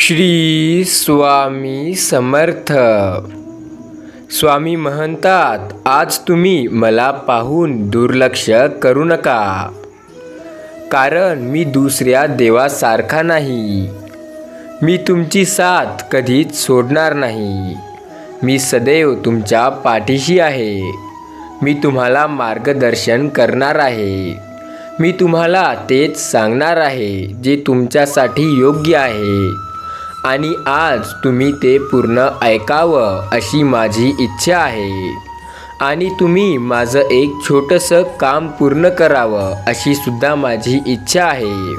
श्री स्वामी समर्थ. स्वामी म्हणतात, आज तुम्ही मला पाहून दुर्लक्ष करू नका, कारण मी दुसऱ्या देवासारखा नाही. मी तुमची साथ कधीच सोडणार नाही. मी सदैव तुमच्या पाठीशी आहे. मी तुम्हाला मार्गदर्शन करणार आहे. मी तुम्हाला तेच सांगणार आहे जे तुमच्यासाठी योग्य आहे, आणि आज तुम्ही ते पूर्ण ऐकावं अशी माझी इच्छा आहे. आणि तुम्ही माझं एक छोटंसं काम पूर्ण करावं अशी सुद्धा माझी इच्छा आहे.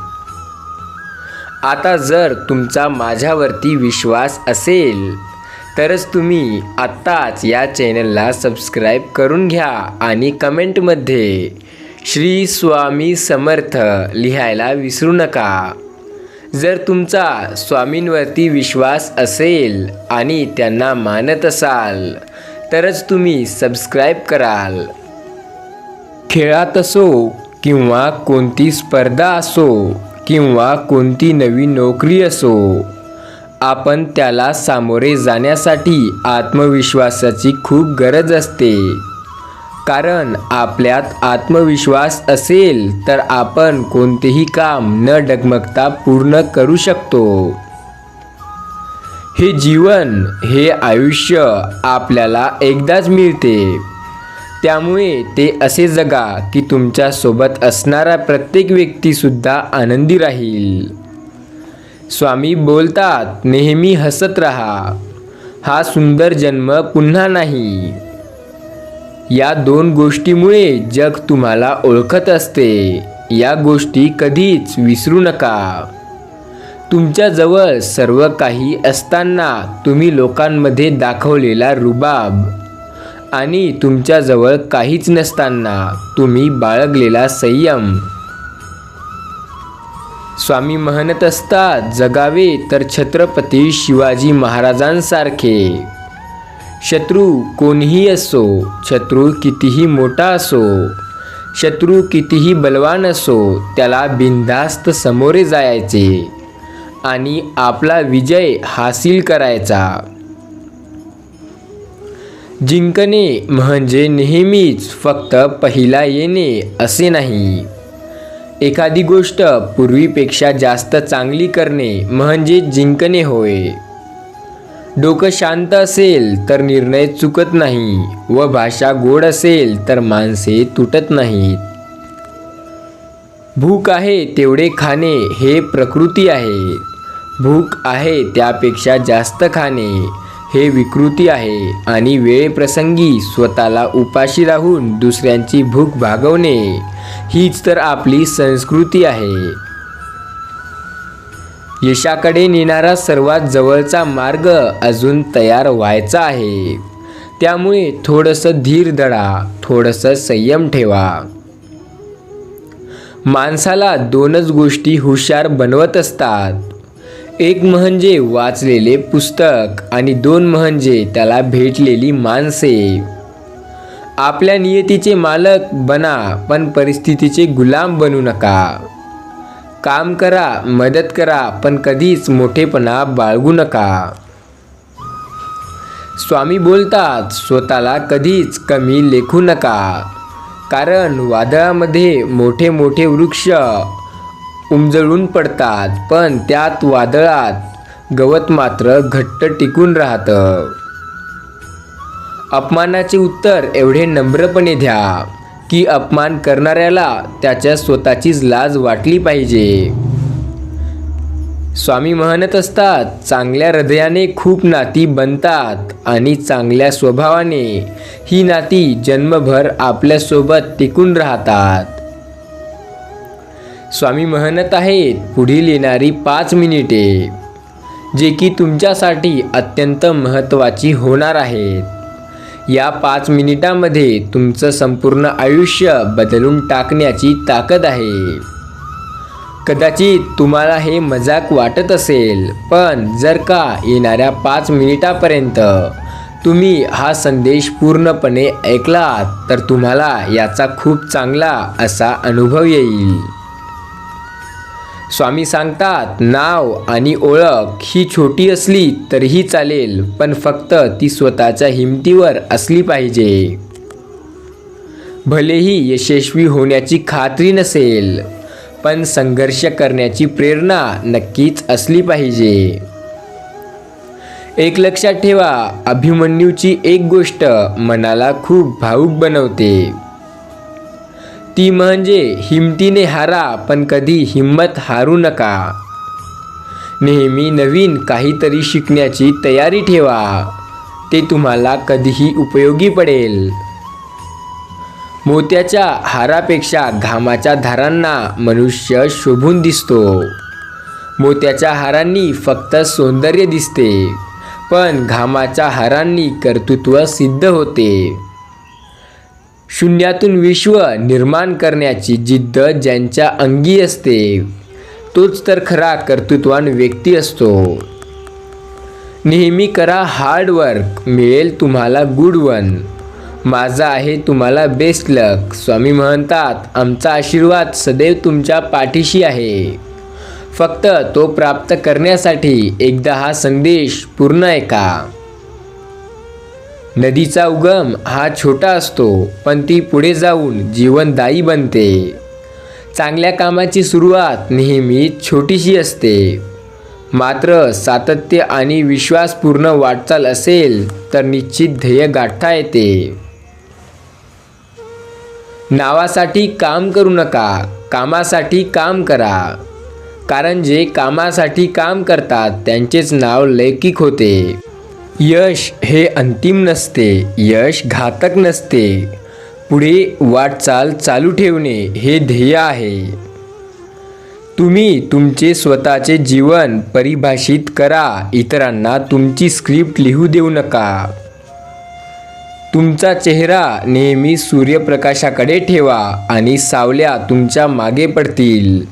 आता जर तुमचा माझ्यावरती विश्वास असेल तरच तुम्ही आत्ताच या चॅनलला सबस्क्राईब करून घ्या आणि कमेंटमध्ये श्री स्वामी समर्थ लिहायला विसरू नका. जर तुमचा स्वामींवरती विश्वास असेल आणि त्यांना मानत असाल तरच तुम्ही सबस्क्राईब कराल. खेळात असो किंवा कोणती स्पर्धा असो किंवा कोणती नवी नोकरी असो, आपण त्याला सामोरे जाण्यासाठी आत्मविश्वासाची खूप गरज असते. कारण आपल्यात आत्मविश्वास असेल तर आपण कोणतेही काम न डगमगता पूर्ण करू शकतो. हे जीवन, हे आयुष्य आपल्याला एकदाच मिळते. त्यामुळे ते असे जगा की तुमच्यासोबत असणारा प्रत्येक व्यक्तीसुद्धा आनंदी राहील. स्वामी बोलतात, नेहमी हसत राहा. हा सुंदर जन्म पुन्हा नाही. या दोन गोष्टीमुळे जग तुम्हाला ओळखत असते. या गोष्टी कधीच विसरू नका. तुमच्याजवळ सर्व काही असताना तुम्ही लोकांमध्ये दाखवलेला रुबाब, आणि तुमच्याजवळ काहीच नसताना तुम्ही बाळगलेला संयम. स्वामी म्हणत असतात, जगावे तर छत्रपती शिवाजी महाराजांसारखे. शत्रू कोणीही असो, शत्रू कितीही मोठा असो, शत्रू कितीही बलवान असो, त्याला बिनधास्त सामोरे जायचे आणि आपला विजय हासिल करायचा. जिंकणे म्हणजे नेहमीच फक्त पहिला येणे असे नाही. एखादी गोष्ट पूर्वीपेक्षा जास्त चांगली करणे म्हणजे जिंकणे होय. डोकं शांत असेल तर निर्णय चुकत नाही, व भाषा गोड असेल तर माणसे तुटत नाहीत. भूक आहे तेवढे खाणे हे प्रकृती आहे. भूक आहे त्यापेक्षा जास्त खाणे हे विकृती आहे. आणि वेळेप्रसंगी स्वतःला उपाशी राहून दुसऱ्यांची भूक भागवणे हीच तर आपली संस्कृती आहे. यशाकडे नेणारा सर्वात जवळचा मार्ग अजून तयार व्हायचा आहे. त्यामुळे थोडंसं धीर धरा, थोडंसं संयम ठेवा. माणसाला दोनच गोष्टी हुशार बनवत असतात. एक म्हणजे वाचलेले पुस्तक आणि दोन म्हणजे त्याला भेटलेली माणसे. आपल्या नियतीचे मालक बना, पण परिस्थितीचे गुलाम बनू नका. काम करा, मदत करा, पण कधीच मोठेपणा बाळगू नका. स्वामी बोलतात, स्वतःला कधीच कमी लेखू नका. कारण वादळामध्ये मोठे मोठे वृक्ष उमजळून पडतात, पण त्यात वादळात गवत मात्र घट्ट टिकून राहतं. अपमानाचे उत्तर एवढे नम्रपणे द्या की अपमान करणाऱ्याला त्याच्या स्वतःचीच लाज वाटली पाहिजे. स्वामी म्हणत असतात, चांगल्या हृदयाने खूप नाती बनतात आणि चांगल्या स्वभावाने ही नाती जन्मभर आपल्यासोबत टिकून राहतात. स्वामी म्हणत आहेत, पुढील येणारी 5 मिनिटे जे की तुमच्यासाठी अत्यंत महत्त्वाची होणार आहेत. या 5 मिनिटांमध्ये तुमचं संपूर्ण आयुष्य बदलून टाकण्याची ताकद आहे. कदाचित तुम्हाला हे मजाक वाटत असेल, पण जर का येणाऱ्या 5 मिनिटापर्यंत तुम्ही हा संदेश पूर्णपणे ऐकलात तर तुम्हाला याचा खूप चांगला असा अनुभव येईल. स्वामी सांगतात, नाव आणि ओळख ही छोटी असली तरीही चालेल, पण फक्त ती स्वतःच्या हिमतीवर असली पाहिजे. भलेही यशस्वी होण्याची खात्री नसेल, पण संघर्ष करण्याची प्रेरणा नक्कीच असली पाहिजे. एक लक्षात ठेवा, अभिमन्यूची एक गोष्ट मनाला खूप भावुक बनवते. ती म्हणजे हिमतीने हारा, पण कधी हिंमत हारू नका. नेहमी नवीन काहीतरी शिकण्याची तयारी ठेवा. ते तुम्हाला कधीही उपयोगी पडेल. मोत्याच्या हारापेक्षा घामाच्या धारांना मनुष्य शोभून दिसतो. मोत्याच्या हारांनी फक्त सौंदर्य दिसते, पण घामाच्या हारांनी कर्तृत्व सिद्ध होते. शून्यातून विश्व निर्माण करण्याची जिद्द ज्यांच्या अंगी असते, तोच तर खरा कर्तृत्वान व्यक्ती असतो. नेहमी करा हार्डवर्क, मिळेल तुम्हाला गुड वन. माझा आहे तुम्हाला बेस्ट लक. स्वामी म्हणतात, आमचा आशीर्वाद सदैव तुमच्या पाठीशी आहे. फक्त तो प्राप्त करण्यासाठी एकदा हा संदेश पूर्ण ऐका. नदीचा उगम हा छोटा असतो, पण ती पुढे जाऊन जीवनदायी बनते. चांगल्या कामाची सुरुवात नेहमी छोटीशी असते, मात्र सातत्य आणि विश्वासपूर्ण वाटचाल असेल तर निश्चित ध्येय गाठता येते. नावासाठी काम करू नका, कामासाठी काम करा. कारण जे कामासाठी काम करतात त्यांचेच नाव लौकिक होते. यश हे अंतिम नसते, यश घातक नसते. पुढे वाटचाल चालू ठेवणे हे ध्येय आहे. तुम्ही तुमचे स्वतःचे जीवन परिभाषित करा, इतरांना तुमची स्क्रिप्ट लिहू देऊ नका. तुमचा चेहरा नेहमी सूर्यप्रकाशाकडे ठेवा आणि सावल्या तुमच्या मागे पडतील.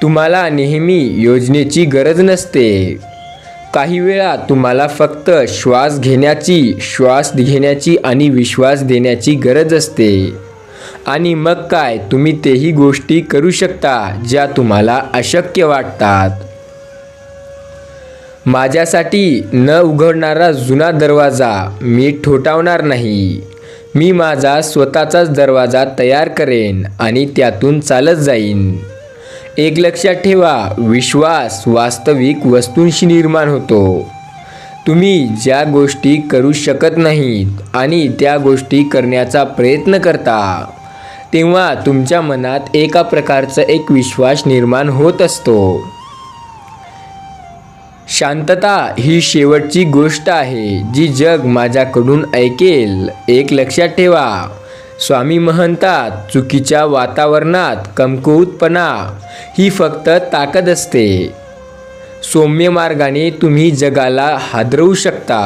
तुम्हाला नेहमी योजनेची गरज नसते. काही वेळा तुम्हाला फक्त श्वास घेण्याची आणि विश्वास देण्याची गरज असते. आणि मग काय, तुम्ही तेही गोष्टी करू शकता ज्या तुम्हाला अशक्य वाटतात. माझ्यासाठी न उघडणारा जुना दरवाजा मी ठोठावणार नाही. मी माझा स्वतःचाच दरवाजा तयार करेन आणि त्यातून चालत जाईन. एक लक्षात ठेवा, विश्वास वास्तविक वस्तूंशी निर्माण होतो. तुम्ही ज्या गोष्टी करू शकत नाहीत आणि त्या गोष्टी करण्याचा प्रयत्न करता, तेव्हा तुमच्या मनात एका प्रकारचा एक विश्वास निर्माण होत असतो. शांतता ही शेवटची गोष्ट आहे जी जग माझ्याकडून ऐकेल. एक लक्षात ठेवा, स्वामी म्हणतात, चुकीच्या वातावरणात कमकुवतपणा ही फक्त ताकद असते. सौम्य मार्गाने तुम्ही जगाला हादरवू शकता.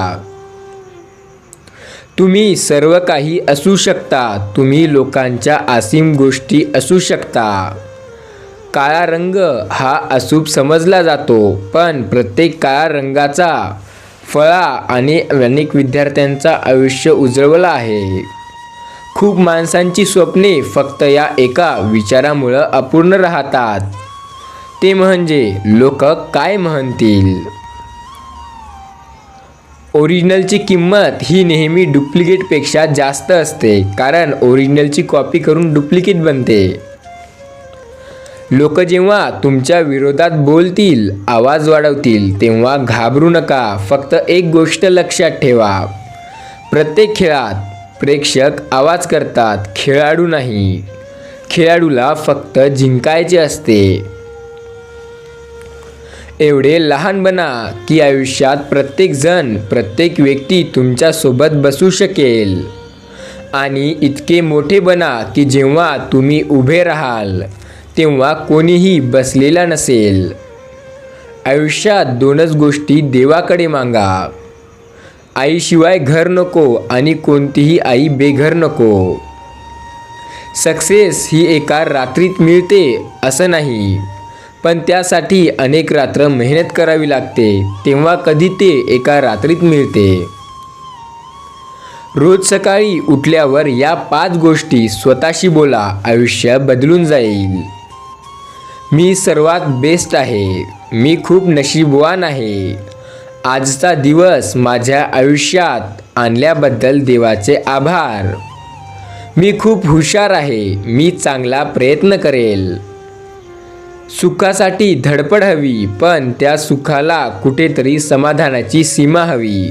तुम्ही सर्व काही असू शकता. तुम्ही लोकांच्या असीम गोष्टी असू शकता. काळा रंग हा अशुभ समजला जातो, पण प्रत्येक काळ्या रंगाचा फळा आणि अनेक विद्यार्थ्यांचं आयुष्य उजळवलं आहे. खूप माणसांची स्वप्ने फक्त या एका विचारामुळं अपूर्ण राहतात, ते म्हणजे लोक काय म्हणतील. ओरिजिनलची किंमत ही नेहमी डुप्लिकेटपेक्षा जास्त असते, कारण ओरिजिनलची कॉपी करून डुप्लिकेट बनते. लोक जेव्हा तुमच्या विरोधात बोलतील, आवाज वाढवतील, तेव्हा घाबरू नका. फक्त एक गोष्ट लक्षात ठेवा, प्रत्येक खेळात प्रेक्षक आवाज करतात, खेळाडू नाही. खेळाडूला फक्त जिंकायचे असते. एवढे लहान बना की आयुष्यात प्रत्येक व्यक्ती तुमच्यासोबत बसू शकेल. आणि इतके मोठे बना की जेव्हा तुम्ही उभे राहाल तेव्हा कोणीही बसलेला नसेल. आयुष्यात दोनच गोष्टी देवाकडे मागा, आईशिवाय घर नको आणि कोणतीही आई बेघर नको. सक्सेस ही एका रात्रीत मिळते असं नाही, पण त्यासाठी अनेक रात्र मेहनत करावी लागते. तेव्हा कधी ते एका रात्रीत मिळते. रोज सकाळी उठल्यावर या 5 गोष्टी स्वतःशी बोला, आयुष्य बदलून जाईल. मी सर्वात बेस्ट आहे. मी खूप नशीबवान आहे. आजचा दिवस माझ्या आयुष्यात आणल्याबद्दल देवाचे आभार. मी खूप हुशार आहे. मी चांगला प्रयत्न करेल. सुखासाठी धडपड हवी, पण त्या सुखाला कुठेतरी समाधानाची सीमा हवी.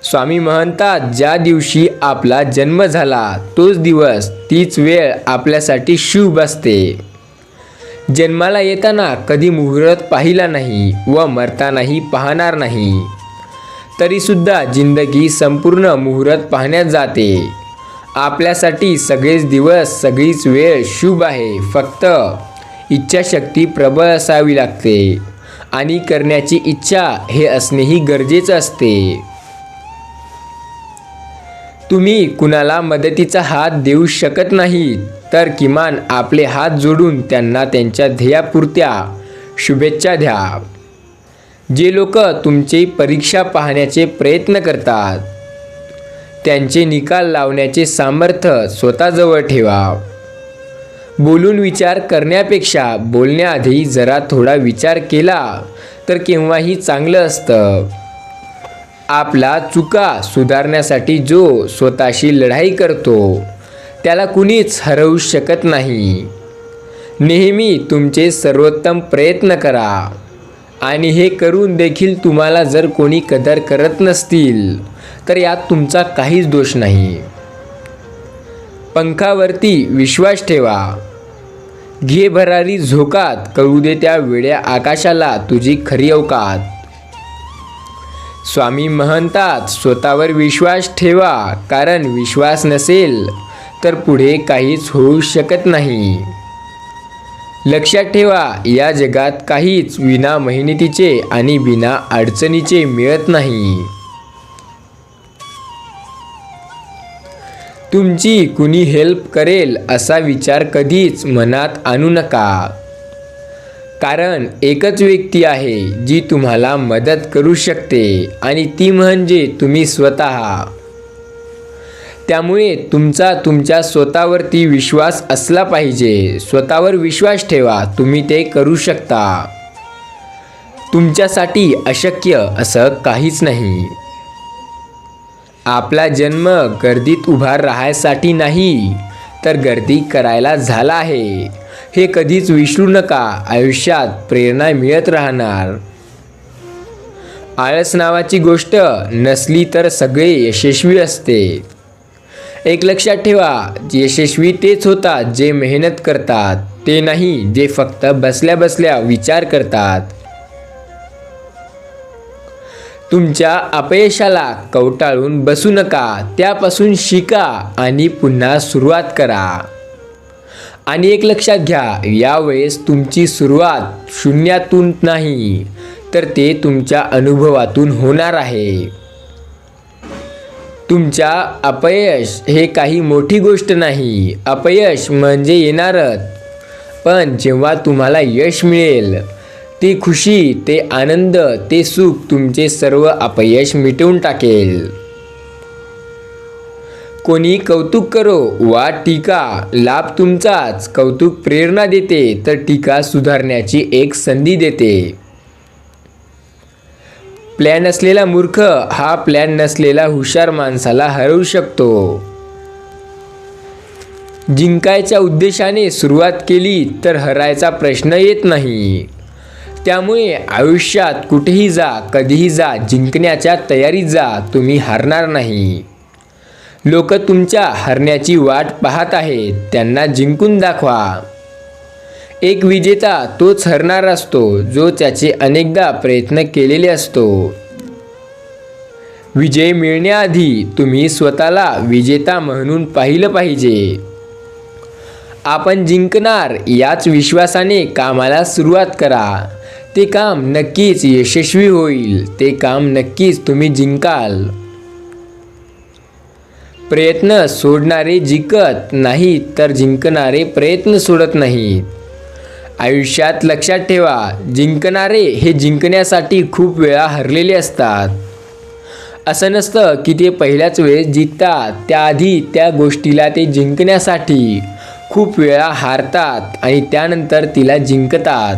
स्वामी म्हणतात, ज्या दिवशी आपला जन्म झाला तोच दिवस, तीच वेळ आपल्यासाठी शुभ असते. जन्माला येताना कधी मुहूर्त पाहिला नाही व मरतानाही पाहणार नाही, तरीसुद्धा जिंदगी संपूर्ण मुहूर्त पाहण्यात जाते. आपल्यासाठी सगळेच दिवस, सगळीच वेळ शुभ आहे. फक्त इच्छाशक्ती प्रबळ असावी लागते आणि करण्याची इच्छा हे असणेही गरजेचं असते. तुम्ही कुणाला मदतीचा हात देऊ शकत नाही, तर किमान आपले हात जोडून त्यांना त्यांच्या ध्येयापुरत्या शुभेच्छा द्या. जे लोक तुमची परीक्षा पाहण्याचे प्रयत्न करतात, त्यांचे निकाल लावण्याचे सामर्थ्य स्वतःजवळ ठेवा. बोलून विचार करण्यापेक्षा बोलण्याआधी जरा थोडा विचार केला तर केव्हाही चांगलं असतं. आपला चुका सुधारण्यासाठी जो स्वतःशी लढाई करतो त्याला कुणीच हरवू शकत नाही. नेहमी तुमचे सर्वोत्तम प्रयत्न करा आणि हे करून देखील तुम्हाला जर कोणी कदर करत नसतील तर यात तुमचा काहीच दोष नाही. पंखावरती विश्वास ठेवा. घे भरारी झोकात, कळू दे त्या वेड्या आकाशाला तुझी खरी अवकात. स्वामी म्हणतात, स्वतःवर विश्वास ठेवा, कारण विश्वास नसेल तर पुढे काहीच होऊ शकत नाही. लक्षात ठेवा, या जगात काहीच विना मेहनतीचे आणि विना अडचणीचे मिळत नाही. तुमची कुणी हेल्प करेल असा विचार कधीच मनात आणू नका, कारण एकच व्यक्ती आहे जी तुम्हाला मदत करू शकते आणि ती म्हणजे तुम्ही स्वतः. त्यामुळे तुमच्या स्वतःवरती विश्वास असला पाहिजे. स्वतःवर विश्वास ठेवा, तुम्ही ते करू शकता. तुमच्यासाठी अशक्य असं काहीच नाही. आपला जन्म गर्दीत उभा राहायसाठी नाही, तर गर्दी करायला झाला आहे, हे कधीच विसरू नका. आयुष्यात प्रेरणा मिळत राहणार. आळस नावाची गोष्ट नसली तर सगळे यशस्वी असते. एक लक्षात ठेवा, यशस्वी तेच होतात जे मेहनत करतात, ते नाही जे फक्त बसल्या बसल्या विचार करतात. तुमच्या अपयशाला कवटाळून बसू नका, त्यापासून शिका आणि पुन्हा सुरुवात करा. आणि एक लक्षात घ्या, यावेळेस तुमची सुरुवात शून्यातून नाही, तर ते तुमच्या अनुभवातून होणार आहे. तुमच्या अपयश हे काही मोठी गोष्ट नाही. अपयश म्हणजे येणारच, पण जेव्हा तुम्हाला यश मिळेल, ती खुशी, ते आनंद, ते सुख तुमचे सर्व अपयश मिटवून टाकेल. कोणी कौतुक करो वा टीका, लाभ तुमचाच. कौतुक प्रेरणा देते, तर टीका सुधारण्याची एक संधी देते. प्लॅन असलेला मूर्ख हा प्लॅन नसलेला हुशार माणसाला हरवू शकतो. जिंकायच्या उद्देशाने सुरुवात केली तर हरायचा प्रश्न येत नाही. त्यामुळे आयुष्यात कुठेही जा, कधीही जा, जिंकण्याच्या तयारीत जा, तुम्ही हारणार नाही. लोक तुमच्या हरण्याची वाट पाहत आहेत, त्यांना जिंकून दाखवा. एक विजेता तोच हरणार असतो जो त्याचे अनेकदा प्रयत्न केलेले असतो. विजय मिळण्याआधी तुम्ही स्वतःला विजेता म्हणून पाहिलं पाहिजे. आपण जिंकणार याच विश्वासाने कामाला सुरुवात करा. ते काम नक्कीच यशस्वी होईल. ते काम नक्कीच तुम्ही जिंकाल. प्रयत्न सोडणारे जिंकत नाहीत, तर जिंकणारे प्रयत्न सोडत नाहीत. आयुष्यात लक्षात ठेवा, जिंकणारे हे जिंकण्यासाठी खूप वेळा हरलेले असतात. असं नसतं की ते पहिल्याच वेळेस जिंकतात. त्याआधी त्या गोष्टीला ते जिंकण्यासाठी खूप वेळा हारतात आणि त्यानंतर तिला जिंकतात.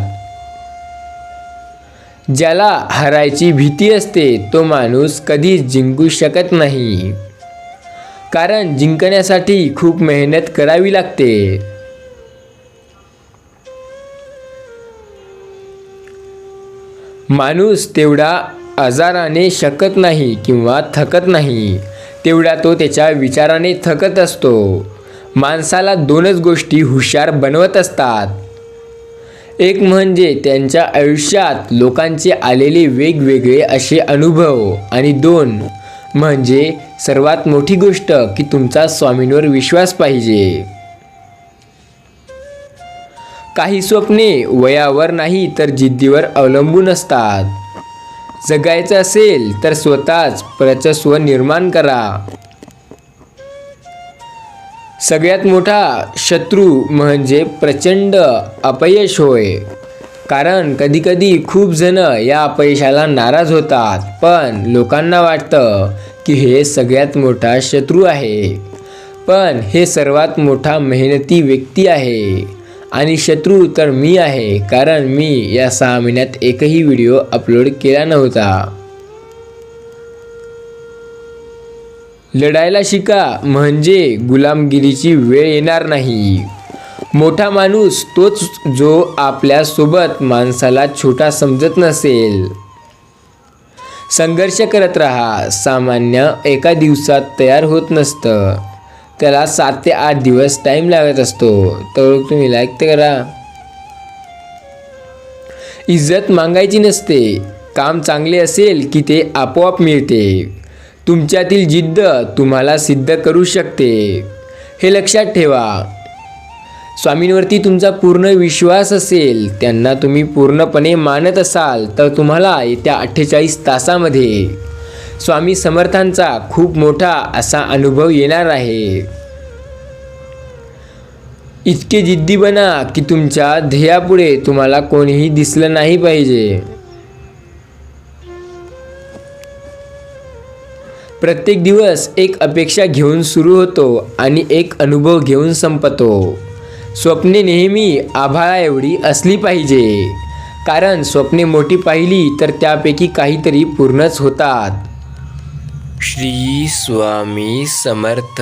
ज्याला हरायची भीती असते तो माणूस कधीच जिंकू शकत नाही, कारण जिंकण्यासाठी खूप मेहनत करावी लागते. माणूस तेवढा आजाराने शकत नाही किंवा थकत नाही, तेवढा तो त्याच्या विचाराने थकत असतो. माणसाला दोनच गोष्टी हुशार बनवत असतात. एक म्हणजे त्यांच्या आयुष्यात लोकांचे आलेले वेगवेगळे असे अनुभव, आणि दोन म्हणजे सर्वात मोठी गोष्ट की तुमचा स्वामींवर विश्वास पाहिजे. काही स्वप्ने वयावर नाही तर जिद्दीवर अवलंबून असतात. जगायचं असेल तर स्वतःच वर्चस्व निर्माण करा. सगळ्यात मोठा शत्रू म्हणजे प्रचंड अपयश होय, कारण कधीकधी खूप जण या अपयशाला नाराज होतात, पण लोकांना वाटतं की हे सगळ्यात मोठा शत्रू आहे, पण हे सर्वात मोठा मेहनती व्यक्ती आहे. आणि शत्रू तर मी आहे, कारण मी या 6 महिन्यात एकही व्हिडिओ अपलोड केला नव्हता. लढायला शिका, म्हणजे गुलामगिरीची वेळ येणार नाही. मोठा माणूस तोच जो आपल्या सोबत माणसाला छोटा समजत नसेल. संघर्ष करत राहा. सामान्य एका दिवसात तयार होत नसतं, त्याला 7 ते 8 दिवस टाईम लागत असतो. तर तुम्ही लाईक ते करा. इज्जत मागायची नसते. काम चांगले असेल की ते आपोआप मिळते. तुमच्यातील जिद्द तुम्हाला सिद्ध करू शकते, हे लक्षात ठेवा. स्वामींवरती तुमचा पूर्ण विश्वास असेल, त्यांना तुम्ही पूर्णपणे मानत असाल, तर तुम्हाला येत्या 48 तासामध्ये स्वामी समर्थांचा खूप मोठा असा अनुभव येणार आहे. इतके जिद्दी बना की तुमच्या ध्येयापुढे तुम्हाला कोणीही दिसलं नाही पाहिजे. प्रत्येक दिवस एक अपेक्षा घेऊन सुरू होतो आणि एक अनुभव घेऊन संपतो. स्वप्ने नेहमी आभाळा एवढी असली पाहिजे, कारण स्वप्ने मोठी पाहिली तर त्यापैकी काहीतरी पूर्णच होतात. श्री स्वामी समर्थ.